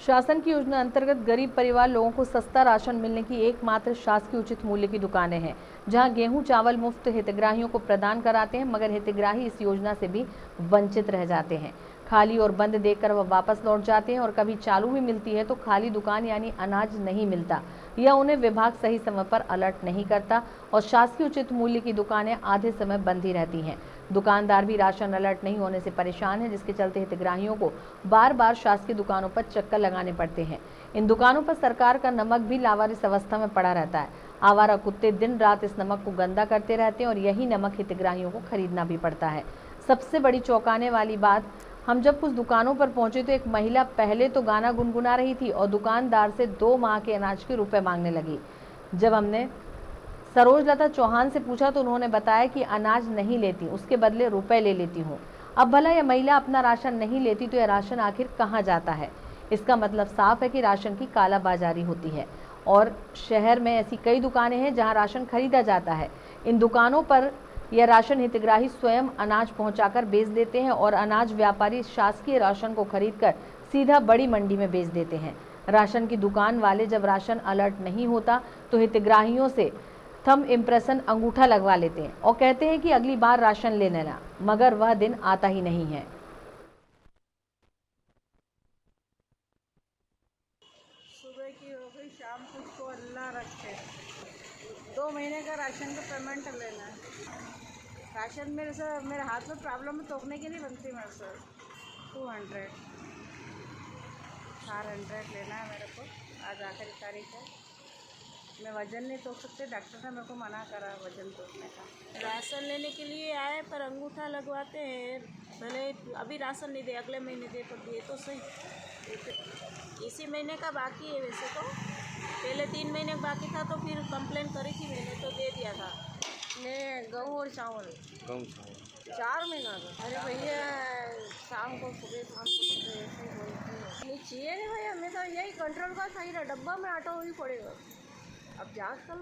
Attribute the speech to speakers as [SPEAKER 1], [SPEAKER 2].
[SPEAKER 1] शासन की योजना अंतर्गत गरीब परिवार लोगों को सस्ता राशन मिलने की एकमात्र शासकीय उचित मूल्य की दुकानें हैं, जहां गेहूं चावल मुफ्त हितग्राहियों को प्रदान कराते हैं, मगर हितग्राही इस योजना से भी वंचित रह जाते हैं। खाली और बंद देखकर वह वापस लौट जाते हैं और कभी चालू भी मिलती है तो खाली दुकान यानी अनाज नहीं मिलता या उन्हें विभाग सही समय पर अलर्ट नहीं करता और शासकीय उचित मूल्य की दुकानें आधे समय बंद ही रहती हैं। दुकानदार भी राशन अलर्ट नहीं होने से परेशान है, जिसके चलते हितग्राहियों को बार बार शासकीय दुकानों पर चक्कर लगाने पड़ते हैं। इन दुकानों पर सरकार का नमक भी लावारिस अवस्था में पड़ा रहता है। आवारा कुत्ते दिन रात इस नमक को गंदा करते रहते हैं और यही नमक हितग्राहियों को खरीदना भी पड़ता है। सबसे बड़ी चौंकाने वाली बात, हम जब कुछ दुकानों पर पहुंचे तो एक महिला पहले तो गाना गुनगुना रही थी और दुकानदार से 2 माह के अनाज के रुपए मांगने लगी। जब हमने सरोज लता चौहान से पूछा तो उन्होंने बताया कि अनाज नहीं लेती, उसके बदले रुपए ले लेती हूँ। अब भला यह महिला अपना राशन नहीं लेती तो यह राशन आखिर कहाँ जाता है? इसका मतलब साफ है कि राशन की कालाबाजारी होती है और शहर में ऐसी कई दुकानें हैं जहां राशन खरीदा जाता है। इन दुकानों पर यह राशन हितग्राही स्वयं अनाज पहुंचाकर बेच देते हैं और अनाज व्यापारी शासकीय राशन को खरीदकर सीधा बड़ी मंडी में बेच देते हैं। राशन की दुकान वाले जब राशन अलर्ट नहीं होता तो हितग्राहियों से थंब इम्प्रेशन अंगूठा लगवा लेते हैं और कहते हैं कि अगली बार राशन ले लेना, मगर वह दिन आता ही नहीं है।
[SPEAKER 2] सुबह की हो गई, शाम को उसको अल्लाह रखे। 2 महीने का राशन का पेमेंट लेना है। राशन मेरे हाथ में प्रॉब्लम है, तोड़ने की नहीं बनती मेरे से। 200 400 लेना है मेरे को। आज आखिरी तारीख है। मैं वज़न नहीं तोड़ सकते, डॉक्टर ने मेरे को मना करा वज़न तोड़ने का। राशन लेने के लिए आए पर अंगूठा लगवाते हैं। भले अभी राशन नहीं दे, अगले महीने दे, पर दिए तो सही। इसी महीने का बाकी है। वैसे तो पहले 3 महीने का बाकी था तो फिर कंप्लेन करी थी मैंने, तो दे दिया था। मैं गेहूँ और चावल 4 महीना का। अरे भैया, शाम को सुबह शाम को सुबह ऐसे ही बोलती है। नहीं चाहिए नहीं भैया, मैं तो यही कंट्रोल का सही रहा, डब्बा में आटा ही पड़ेगा। अब जाँच कर लो।